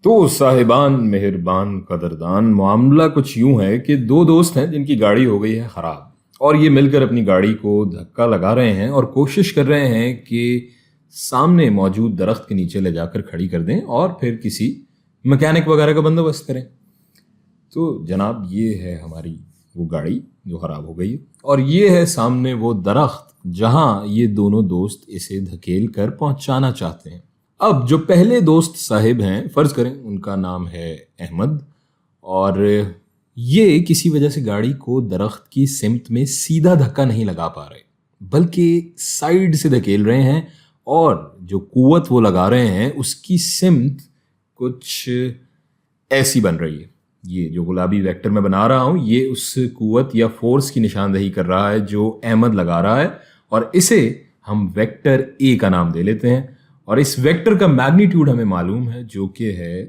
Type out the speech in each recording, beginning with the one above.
तो साहिबान मेहरबान कदरदान, मामला कुछ यूं है कि दो दोस्त हैं जिनकी गाड़ी हो गई है ख़राब और ये मिलकर अपनी गाड़ी को धक्का लगा रहे हैं और कोशिश कर रहे हैं कि सामने मौजूद दरख्त के नीचे ले जाकर खड़ी कर दें और फिर किसी मैकेनिक वगैरह का बंदोबस्त करें। तो जनाब, ये है हमारी वो गाड़ी जो ख़राब हो गई है और ये है सामने वो दरख्त जहां ये दोनों दोस्त इसे धकेल कर पहुंचाना चाहते हैं। अब जो पहले दोस्त साहिब हैं, फर्ज करें उनका नाम है अहमद, और ये किसी वजह से गाड़ी को दरख्त की सिमत में सीधा धक्का नहीं लगा पा रहे, बल्कि साइड से धकेल रहे हैं और जो कुव्वत वो लगा रहे हैं उसकी सिमत कुछ ऐसी बन रही है। ये जो गुलाबी वेक्टर मैं बना रहा हूँ ये उस कुव्वत या फोर्स की निशानदही कर रहा है जो अहमद लगा रहा है, और इसे हम वेक्टर ए का नाम दे लेते हैं। और इस वेक्टर का मैग्नीट्यूड हमें मालूम है जो कि है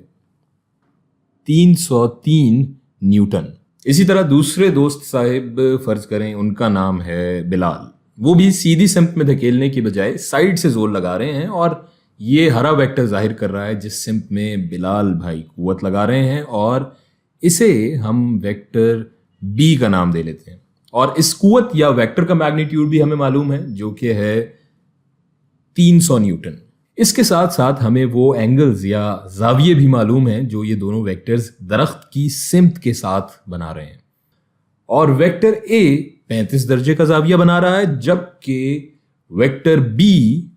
303 न्यूटन। इसी तरह दूसरे दोस्त साहिब, फर्ज करें उनका नाम है बिलाल, वो भी सीधी सिमत में धकेलने की बजाय साइड से जोर लगा रहे हैं और ये हरा वेक्टर जाहिर कर रहा है जिस सिमत में बिलाल भाई कुव्वत लगा रहे हैं, और इसे हम वेक्टर बी का नाम दे लेते हैं। और इस कुव्वत या वेक्टर का मैग्नीट्यूड भी हमें मालूम है जो कि है 300 न्यूटन। इसके साथ साथ हमें वो एंगल्स या जाविये भी मालूम हैं जो ये दोनों वेक्टर्स दरख्त की सिमत के साथ बना रहे हैं। और वेक्टर ए 35 दर्जे का जाविया बना रहा है, जबकि वेक्टर बी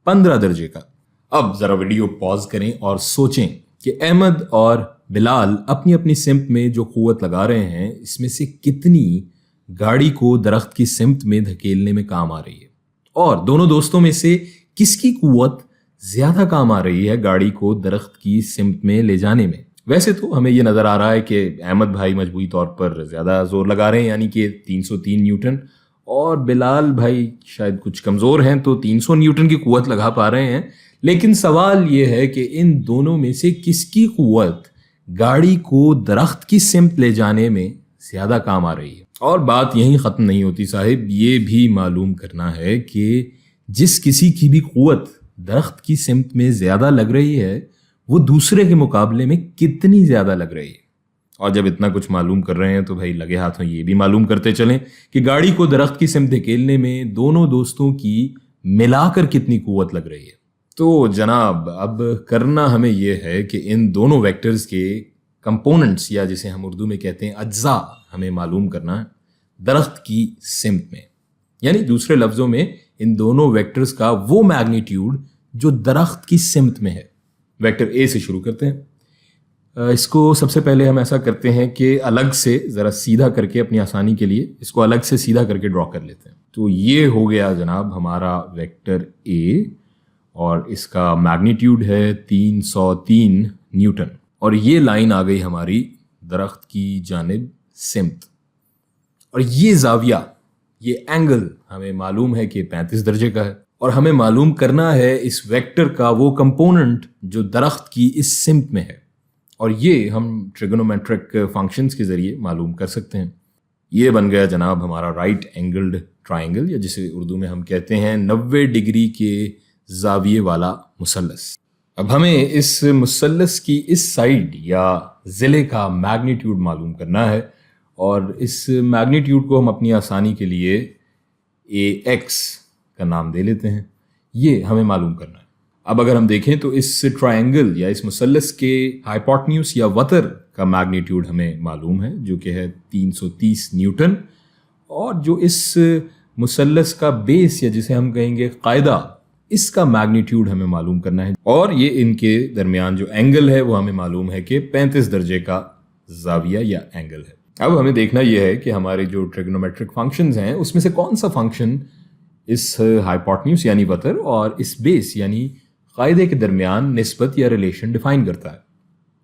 15 दर्जे का। अब जरा वीडियो पॉज करें और सोचें कि अहमद और बिलाल अपनी अपनी सिमत में जो कुव्वत लगा रहे हैं इसमें से कितनी गाड़ी को दरख्त की सिमत में धकेलने में काम आ रही है, और दोनों दोस्तों में से किसकी कुव्वत ज्यादा काम आ रही है गाड़ी को दरख्त की सिमत में ले जाने में। वैसे तो हमें यह नजर आ रहा है कि अहमद भाई मजबूरी तौर पर ज्यादा जोर लगा रहे हैं, यानी कि 303 न्यूटन, और बिलाल भाई शायद कुछ कमजोर हैं तो 300 न्यूटन की कुव्वत लगा पा रहे हैं। लेकिन सवाल यह है कि इन दोनों में से किसकी कुव्वत गाड़ी को दरख्त की सिमत ले जाने में ज्यादा काम आ रही है। और बात यहीं खत्म नहीं होती साहिब, ये भी मालूम करना है कि जिस किसी की भी कुव्वत दरख्त की सिमत में ज्यादा लग रही है वो दूसरे के मुकाबले में कितनी ज्यादा लग रही है। और जब इतना कुछ मालूम कर रहे हैं तो भाई लगे हाथों ये भी मालूम करते चलें कि गाड़ी को दरख्त की सिमत धकेलने में दोनों दोस्तों की मिलाकर कितनी कुव्वत लग रही है। तो जनाब, अब करना हमें यह है कि इन दोनों वेक्टर्स के कंपोनेंट्स, या जिसे हम उर्दू में कहते हैं अज्जा, हमें मालूम करना है दरख्त की सिमत में। यानी दूसरे लफ्जों में इन दोनों वेक्टर्स का वो मैग्नीट्यूड जो दरख्त की सिमत में है। वेक्टर ए से शुरू करते हैं। इसको सबसे पहले हम ऐसा करते हैं कि अलग से ज़रा सीधा करके, अपनी आसानी के लिए इसको अलग से सीधा करके ड्रॉ कर लेते हैं। तो ये हो गया जनाब हमारा वेक्टर ए, और इसका मैग्नीट्यूड है 303 न्यूटन, और ये लाइन आ गई हमारी दरख्त की जानिब सिमत। और ये जाविया, ये एंगल हमें मालूम है कि 35 दर्जे का है, और हमें मालूम करना है इस वेक्टर का वो कंपोनेंट जो दरख्त की इस सिमत में है, और ये हम ट्रिगोनोमेट्रिक फंक्शंस के जरिए मालूम कर सकते हैं। ये बन गया जनाब हमारा राइट एंगल्ड ट्राइंगल, या जिसे उर्दू में हम कहते हैं 90 डिग्री के जाविये वाला मुसल्लस। अब हमें इस मुसल्लस की इस साइड या जिले का मैग्नीट्यूड मालूम करना है, और इस मैग्नीट्यूड को हम अपनी आसानी के लिए ए एक्स का नाम दे लेते हैं। ये हमें मालूम करना है। अब अगर हम देखें तो इस ट्रायंगल या इस मुसल्लस के हाइपोटेन्यूज या वतर का मैग्नीट्यूड हमें मालूम है जो कि है 330 न्यूटन, और जो इस मुसल्लस का बेस, या जिसे हम कहेंगे कायदा, इसका मैग्नीट्यूड हमें मालूम करना है, और ये इनके दरमियान जो एंगल है वो हमें मालूम है कि 35 दर्जे का जाविया या एंगल है। अब हमें देखना यह है कि हमारे जो ट्रिग्नोमेट्रिक फंक्शंस हैं उसमें से कौन सा फंक्शन इस हाइपोटेन्यूज यानी वतर और इस बेस यानी कायदे के दरमियान निस्बत या रिलेशन डिफाइन करता है।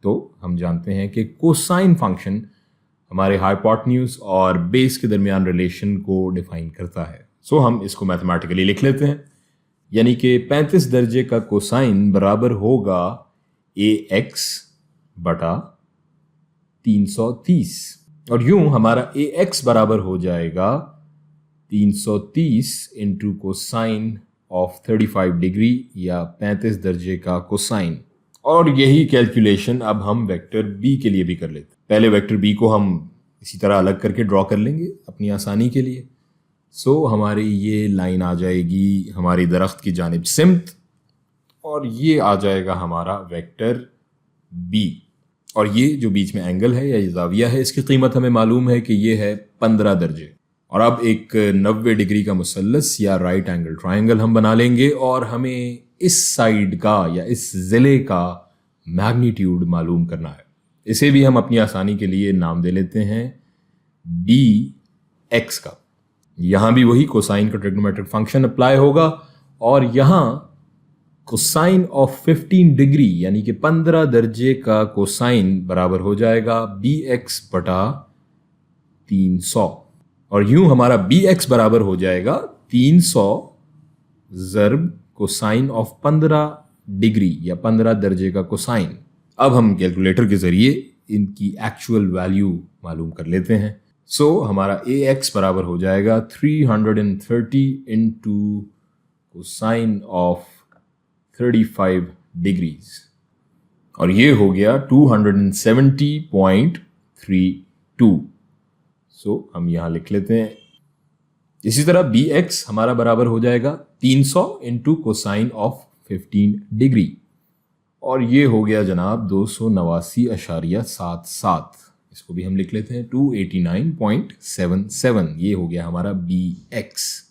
तो हम जानते हैं कि कोसाइन फंक्शन हमारे हाइपोटेन्यूज और बेस के दरमियान रिलेशन को डिफाइन करता है। सो हम इसको मैथमेटिकली लिख लेते हैं, यानी कि 35 दर्जे का कोसाइन बराबर होगा AX बटा 330, और यूं हमारा AX बराबर हो जाएगा 330 इंटू कोसाइन ऑफ 35 डिग्री या 35 दर्जे का कोसाइन, اور یہی کیلکولیشن اب ہم ویکٹر بی کے لیے بھی کر لیتے ہیں. پہلے ویکٹر بی کو ہم اسی طرح الگ کر کے ڈرا کر لیں گے اپنی آسانی کے لیے. سو ہماری یہ لائن آ جائے گی ہماری درخت کی جانب سمت, اور یہ آ جائے گا ہمارا ویکٹر بی. اور یہ جو بیچ میں اینگل ہے یا یہ زاویہ ہے, اس کی قیمت ہمیں معلوم ہے کہ یہ ہے 15 درجے. اور اب ایک 90 ڈگری کا مثلث یا رائٹ اینگل ٹرائنگل ہم بنا لیں گے, اور ہمیں اس سائیڈ کا یا اس ضلع کا میگنیٹیوڈ معلوم کرنا ہے. اسے بھی ہم اپنی آسانی کے لیے نام دے لیتے ہیں بی ایکس کا. یہاں بھی وہی کوسائن کا ٹریگنومیٹرک فنکشن اپلائی ہوگا, اور یہاں کوسائن آف 15 ڈگری یعنی کہ 15 درجے کا کوسائن برابر ہو جائے گا بی ایکس بٹا 300. اور یوں ہمارا بی ایکس برابر ہو جائے گا 300 ضرب کوسائن آف 15 ڈگری یا 15 درجے کا کوسائن. اب ہم کیلکولیٹر کے ذریعے ان کی ایکچوئل ویلیو معلوم کر لیتے ہیں. سو ہمارا اے ایکس برابر ہو جائے گا 330 انٹو کوسائن آف 35 ڈگریز, اور یہ ہو گیا 270.32. سو ہم یہاں لکھ لیتے ہیں. اسی طرح بی ایکس ہمارا برابر ہو جائے گا 300 انٹو کوسائن آف 15 ڈگری, اور یہ ہو گیا جناب 289.77. اس کو بھی ہم لکھ لیتے ہیں 289.77. یہ ہو گیا ہمارا بی ایکس.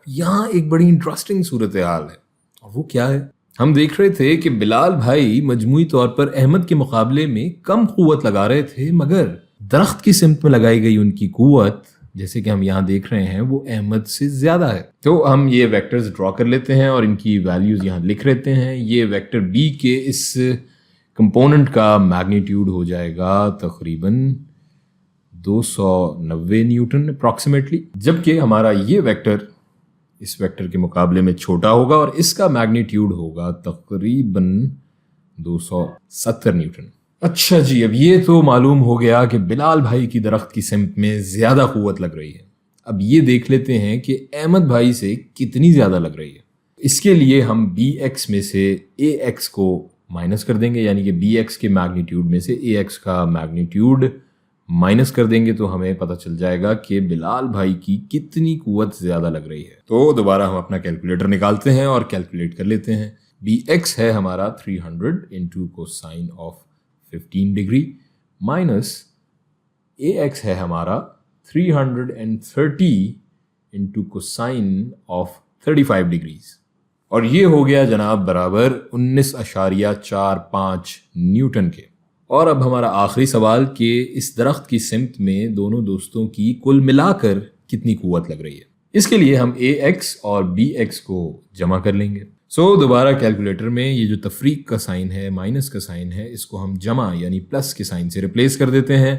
یہاں ایک بڑی انٹرسٹنگ صورتحال ہے, اور وہ کیا ہے؟ ہم دیکھ رہے تھے کہ بلال بھائی مجموعی طور پر احمد کے مقابلے میں کم قوت لگا رہے تھے, مگر درخت کی سمت میں لگائی گئی ان کی قوت جیسے کہ ہم یہاں دیکھ رہے ہیں وہ احمد سے زیادہ ہے. تو ہم یہ ویکٹرز ڈرا کر لیتے ہیں اور ان کی ویلیوز یہاں لکھ لیتے ہیں. یہ ویکٹر بی کے اس کمپوننٹ کا میگنیٹیوڈ ہو جائے گا تقریباً 290 نیوٹن اپروکسیمیٹلی, جبکہ ہمارا یہ ویکٹر اس ویکٹر کے مقابلے میں چھوٹا ہوگا اور اس کا میگنیٹیوڈ ہوگا تقریباً 270 نیوٹن. اچھا جی, اب یہ تو معلوم ہو گیا کہ بلال بھائی کی درخت کی سمت میں زیادہ قوت لگ رہی ہے. اب یہ دیکھ لیتے ہیں کہ احمد بھائی سے کتنی زیادہ لگ رہی ہے. اس کے لیے ہم بی ایکس میں سے اے ایکس کو مائنس کر دیں گے, یعنی کہ بی ایکس کے میگنیٹیوڈ میں سے اے ایکس کا میگنیٹیوڈ مائنس کر دیں گے تو ہمیں پتہ چل جائے گا کہ بلال بھائی کی کتنی قوت زیادہ لگ رہی ہے. تو دوبارہ ہم اپنا کیلکولیٹر نکالتے ہیں اور کیلکولیٹ کر لیتے ہیں. بی ایکس ہے ہمارا 300 into cosine of 15 degree minus a x ہے ہمارا 330 انٹو کوسائن آف 35 ڈگریز, اور یہ ہو گیا جناب برابر 19.45 نیوٹن کے. اور اب ہمارا آخری سوال کہ اس درخت کی سمت میں دونوں دوستوں کی کل ملا کر کتنی قوت لگ رہی ہے. اس کے لیے ہم اے ایکس اور بی ایکس کو جمع کر لیں گے. سو دوبارہ کیلکولیٹر میں یہ جو تفریق کا سائن ہے, مائنس کا سائن ہے, اس کو ہم جمع یعنی پلس کے سائن سے ریپلیس کر دیتے ہیں,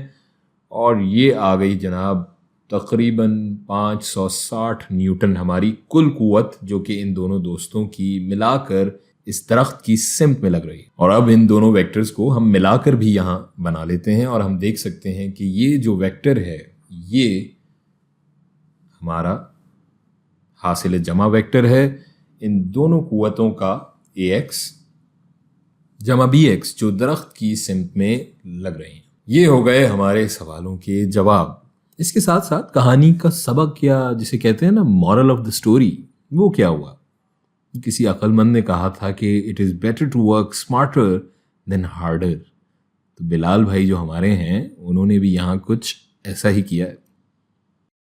اور یہ آ گئی جناب تقریباً 560 نیوٹن ہماری کل قوت, جو کہ ان دونوں دوستوں کی ملا کر اس درخت کی سمت میں لگ رہی ہے. اور اب ان دونوں ویکٹرز کو ہم ملا کر بھی یہاں بنا لیتے ہیں, اور ہم دیکھ سکتے ہیں کہ یہ جو ویکٹر ہے یہ ہمارا حاصل جمع ویکٹر ہے ان دونوں قوتوں کا اے ایکس جمع بی ایکس جو درخت کی سمت میں لگ رہی ہیں. یہ ہو گئے ہمارے سوالوں کے جواب. اس کے ساتھ ساتھ کہانی کا سبق یا جسے کہتے ہیں نا مورل آف دا اسٹوری, وہ کیا ہوا؟ کسی عقل مند نے کہا تھا کہ it is better to work smarter than harder. تو بلال بھائی جو ہمارے ہیں انہوں نے بھی یہاں کچھ ایسا ہی کیا ہے.